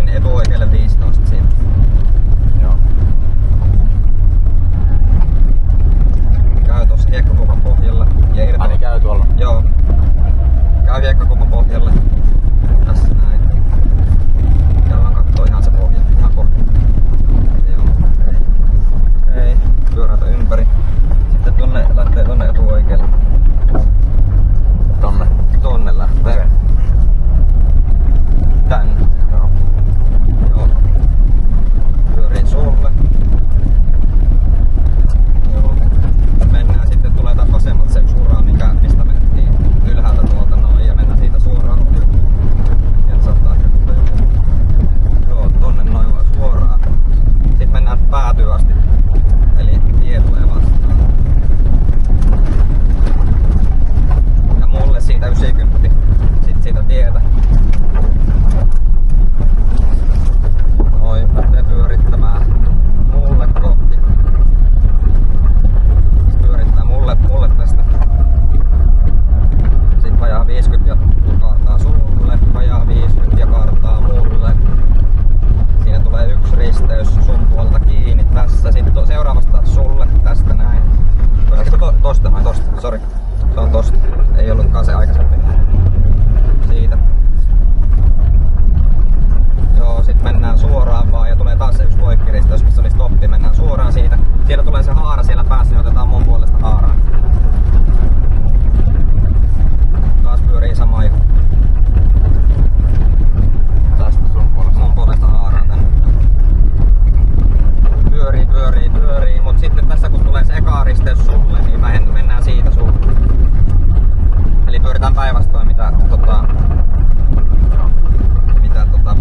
niin etuoikealle 15 siitä. Joo. Käy tossa hiekkakuopan pohjalla ja irtoa. Ai niin käy tuolla? Joo. Käy hiekkakuopan pohjalla. Tässä näin. Ja vaan kattoo ihan se pohja. Ihan pohja. Joo. Ei. Pyörätä ympäri. Sitten tonne lähtee tonne etuoikealle. Tonne? Tonne lähtee. Okay. Tänne. Joo. Joo. Pyörii sulle. Joo. Mennään sitten, tulee tää vasemmalta se yksi ura, mistä mentiin ylhäältä tuolta noin, ja mennään siitä suoraan ohi. Sieltä saattaa ehkä tulla joku. Joo, tonne noin vaan suoraan. Sitten mennään päätyyn asti. Eli tie tulee vastaan. Ja mulle siitä 90. Sitten siitä tietä. Noin, lähtee pyörittämään mulle kohti. Se pyörittää mulle tästä. Sitten vajaa 50 ja kaartaa sulle. Vajaa 50 ja kaartaa mulle. Siinä tulee yksi risteys sun puolta kiinni tässä. Sitten seuraavasta sulle tästä näin. Tosta noin, tosta, sori. Se on tosta. Ei ollutkaan se aikaisemmin. Siitä. Joo, sit mennään suoraan vaan ja tulee taas se yksi poikkiristeys, missä oli stoppi. Mennään suoraan siitä. Siellä tulee se haara siellä päässä, niin otetaan mun puolesta haaraan. Taas pyörii sama juttu. Tästä sun puolesta? Mun puolesta haaraan tänne. Pyörii, mut sitten tässä kun tulee se eka risteys sulle, niin mennään siitä sulle. Eli pyöritään päinvastoin mitä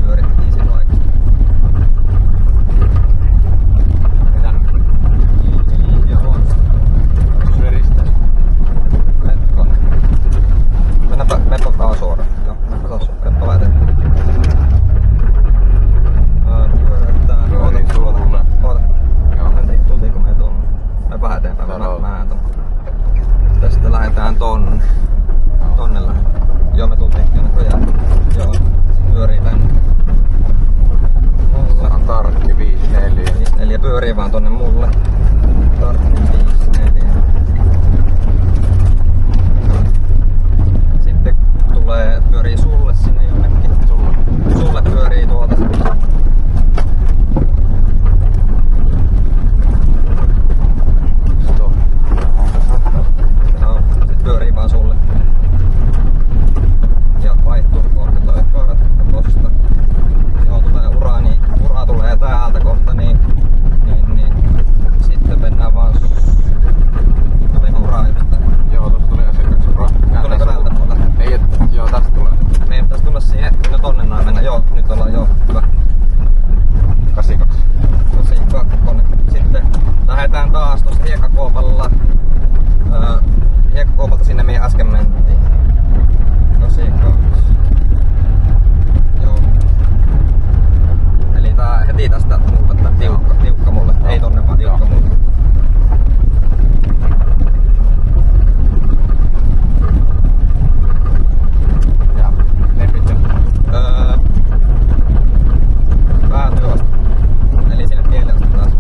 pyörittiin silloin oikeesti. Tänne? Joo. Se risteys? Mennäpä kaa suoraan. Joo, mennäpä vähän eteen. Pyöräyttää. Oota. Joo. Tultiinko me tuonne? Me vähän eteenpäin. Mä tästä lähdetään tonne. Tonne lähdetään. Joo, me tultiin näköjään. Joo, pyörii tänne. Se on tarkki 54. 54 pyörii vaan tonne mulle. Tarkki 54. Sitten pyörii sulle sinne jonnekin. Sulle pyörii tuolta. Stop. Joo, sit pyörii vaan sulle. Ja vaihtuu kohti toi kaarat tosta. Joo, tulee ura, niin ura tulee täältä kohta, niin sitten mennään vaan. Tuliko ura just tänne? Joo, tossa tuli äsken yksi ura. Tuliko täältä tuolta? Ei, joo, tästä tulee. Meidän pitäis tulla siihen, no tonne noin mennä. Joo, nyt ollaan joo, hyvä. 82. 82. Sitten lähdetään taas tuossa hiekkakuopalla. Hiekkakuopalta sinne meidän äsken mentiin. 82. Joo. Eli tää heti tästä mulle, tää tiukka mulle. Ei tonne vaan tiukka mulle. Ja lempitte? Päätyy asti. Eli sinne tielle asti taas.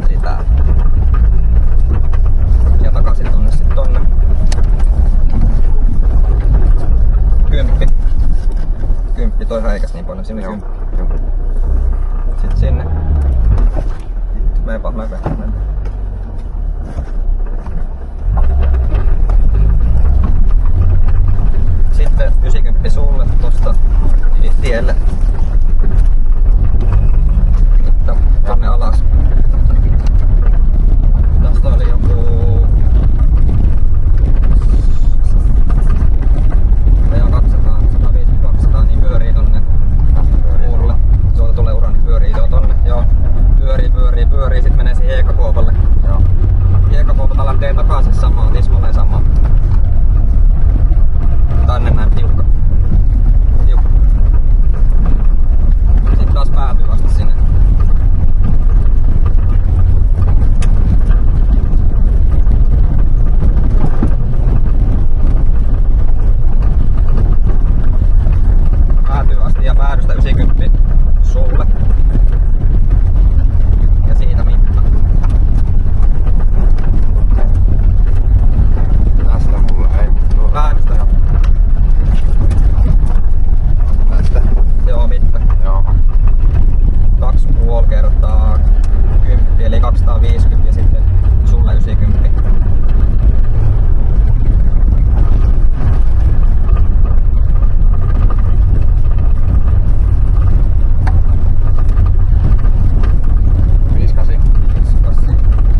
Sitä. Ja takaisin tonne. 10 toi häikäs niin paljon, sinne 10. Sitten sinne. Meepä neve. Sitten 90 sulle tosta tielle. Tonne alas. Tästä oli joku 200, niin pyörii tonne muulle. Tuolta tulee ura, niin pyörii joo tonne. Joo. Pyörii, sit menee siihen hiekkakuopalle. Joo. Hiekkakuopalta lähtee takaisin samaan, tismalleen samaan. Tänne näin tiukka. Sitten taas päätyy asti sinne. Päätyy asti ja päädystä 90 sulle. Ja siitä mitta. Tästä mulla ei. Päädystä joo. Tästä. Joo, mitta. Joo. 2,5 kertaa 10 eli 250 ja sitten sulle 90.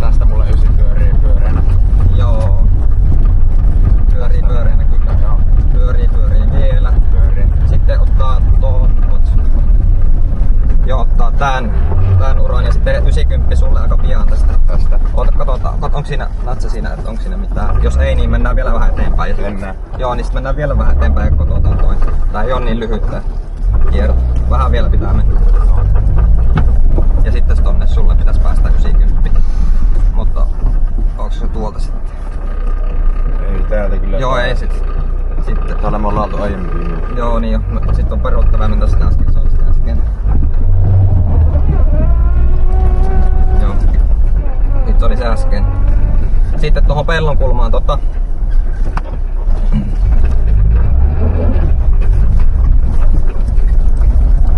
Tästä mulle 9 pyörii pyöreänä. Joo. Pyörii pyöreänä kyllä. Joo. Pyörii vielä. Pyörii. Sitten ottaa ottaa tän uran ja sitten 90 sulle aika pian tästä. Katsotaan, onko siinä natsa siinä, että onko siinä mitään. Jos ei, niin mennään vielä vähän eteenpäin. Mennään. Joo, niin sitten mennään vielä vähän eteenpäin ja katsotaan toi. Tää ei oo niin lyhyt tää kierto. Vähän vielä pitää mennä. Ja sitten tonne sulle pitäisi päästä 90. Mutta onko se tuolta sitten? Ei täältä kyllä. Joo, ei sitten. Täällä me ollaan oltu aiemmin. Joo, niin jo. No, sitten on peruuttavaa mennä sitä äsken. Se oli sitä äsken. Joo. Nyt se oli se äsken. Sitten tuohon pellon kulmaan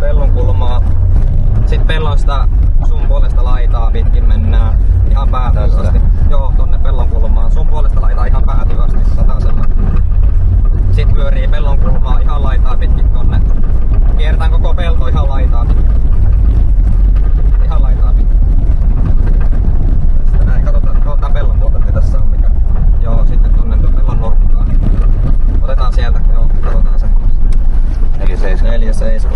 pellon kulmaa. Sitten pellon sitä sun puolesta laitaa pitkin mennään ihan päätyy asti. Joo, tonne pellon kulmaan. Sun puolesta laitaa ihan päätyy asti satasella. Sitten pyörii pellon kulmaa ihan laitaa pitkin tonne. Kiertään koko pelto ihan laitaa pitkin. Ihan laitaa pitkin. Sitten näin katsotaan pellon puolta, että tässä on mikä. Joo, sitten tonne pellon nurkkaan. Otetaan sieltä, joo, katsotaan se. 4,7.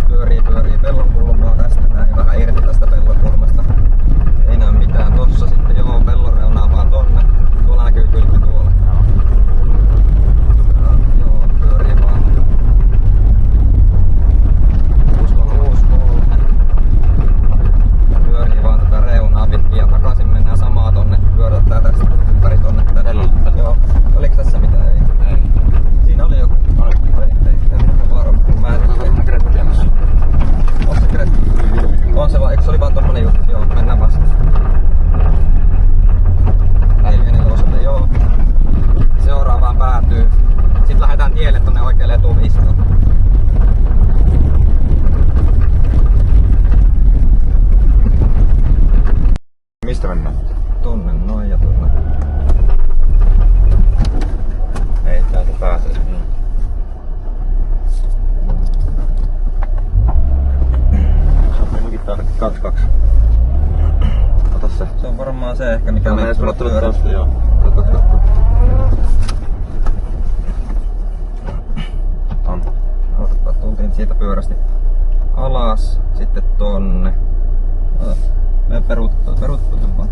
Pyörii pellon kulmaa tästä näin. Vähän irti tästä pellon kulmasta. Ei näy mitään tossa sitten, joo, pellon reunaa vaan tonne. Tuolla näkyy kyltti tuolla. Joo, pyörii vaan. 6,3. Pyörii vaan tätä reunaa pitkin ja takaisin mennään samaa tonne. Pyörätään tästä ympäri tonne. Joo. Oliko tässä mitään? Ei. Siinä oli joku. Ei varma. Mä en tiedä. On se Gretti? On se vaan, eikö se oli vaan tommonen juttu? Joo, mennään vasta. Neljänneloselle, joo. Seuraavaan päätyy. Sitten lähdetään tielle tonne oikealle etuviistoon. Mistä mennään? Tonne noin ja tonne. Ei täältä pääse. Se on 2. Ota se. Se on varmaan se ehkä mikä menee sulla pyörä. tosta, joo. On. Otapa, tultiin siitä pyörästi alas, sitten tonne. Me peruutetaan vaan.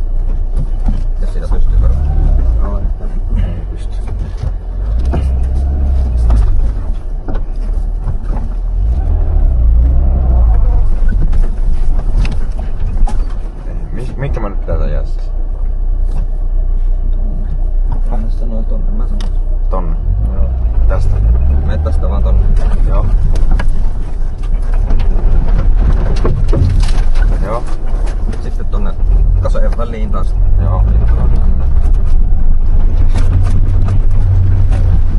Jos siitä pystyy peruuttamaan. Ei pysty. Mikä mä nyt pitää tää jää siis? Hän sanoi tonne, mä sanoin. Tonne? Joo. Tästä? Mene tästä vaan tonne. Joo. takaisin. Joo, hintaa tänne.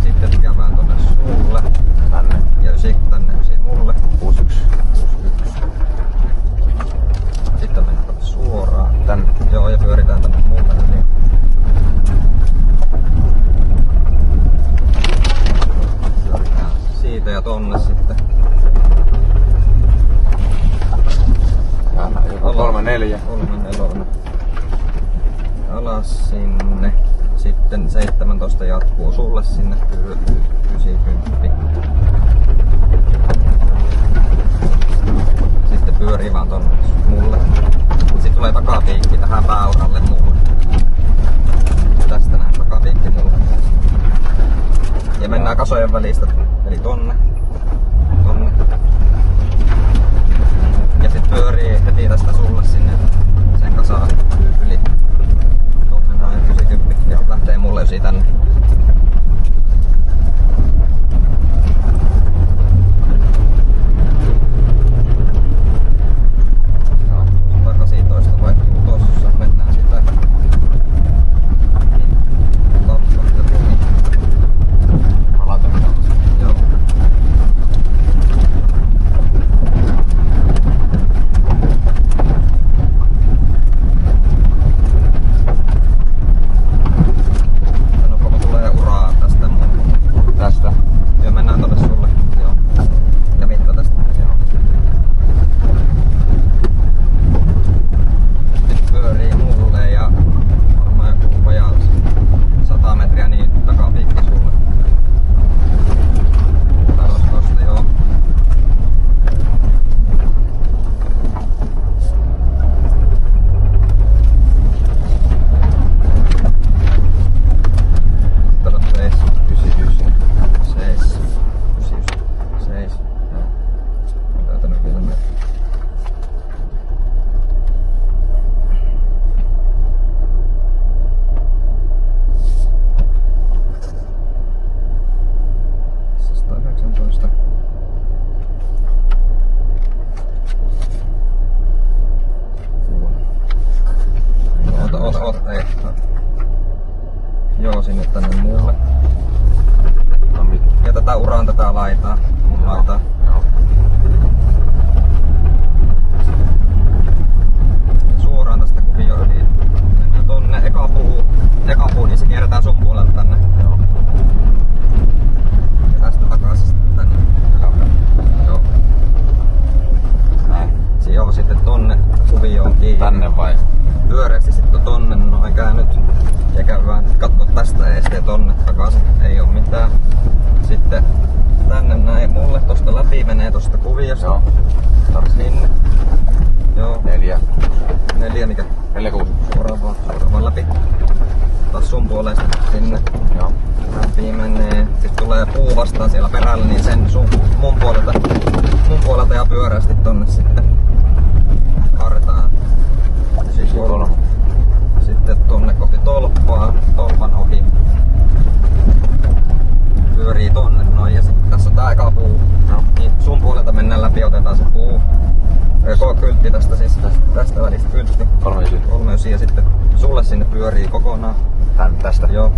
Sitten käydään tonne sulle. Tänne. Ja tänne mulle. 61. Sitten mennään tonne suoraan. Tänne. Joo, ja pyöritään tänne mulle yli. Pyöritään siitä ja tonne sitten. Täällä joku 34. 34. Alas sinne. Sitten 17 jatkuu sulle sinne 90. Sitten pyörii vaan tonne mulle. Sitten tulee takapiikki tähän pääuralle mulle. Tästä näin takapiikki mulle. Ja mennään kasojen välistä. Eli tonne. Tonne. Ja sit pyörii heti tästä sulle sinne sen kasaan yli. Tonne noin 90 ja sit lähtee mulle ysi tänne. Joo, 118 vaihtuu tossa, mennään sitä. Lapsa ja tuli. Joo. Tästä. Joo, mennään tonne sulle. Joo. Ja mitta tästä. Joo. Nyt pyörii mulle ja varmaan joku vajaa 100 metriä niin takapiikki sulle. Tosta joo. Tätä 99. 6. Löytänyt vielä myös. Ota, ei. Joo, sinne tänne muulle. Ja tätä uraan tätä laitaa. Mun laitaa. Joo. Suoraan tästä kuvio yli. Mennään tonne eka puu, niin se kierretään sun puolelta tänne. Joo. Ja tästä takaisin sitten tänne. Joo. Näin. Joo, sitten tonne kuvioon kiinni. Tänne vai? Pyöreästi sitten tonne noin käännyt. Ja käydään katsoa tästä ees ja tonne takaisin. Ei oo mitään. Sitten tänne näin mulle tosta läpi menee tosta kuviosta. Joo. Sinne. Joo. 4. 4 mikä? 46. Suoraan vaan läpi. Taas sun puolesta sinne. Joo. Läpi menee. Sitten tulee puu vastaan siellä perällä, niin sen mun puolelta ja pyörästi tonne sitten. Kartaan. Sitten tonne kohti tolppaa, tolpan ohi. Pyörii tonne noin ja sitten tässä on tää eka puu. No. Niin sun puolelta mennään läpi, otetaan se puu. Kyltti tästä siis, tästä välistä kyltti. 39 ja sitten sulle sinne pyörii kokonaan. Tästä? Joo.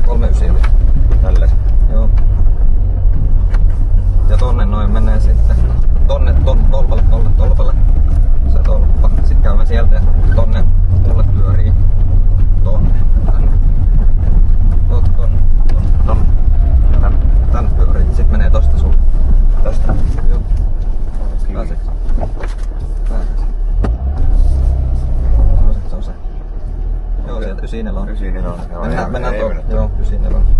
39 oli. Tälleen. Joo. Ja tonne noin menee sitten. Tonne tolpalle. Se tolppa. Sitten käymme sieltä ja tonne mulle pyörii. Tonne. Tänne pyörii. Sitten menee tosta sulle. Tästä? Joo. Pääseekö? Pääseekö? No sit se on se. Joo, sieltä 94 on. 94 on. Mennään tuohon. Joo, 94 on.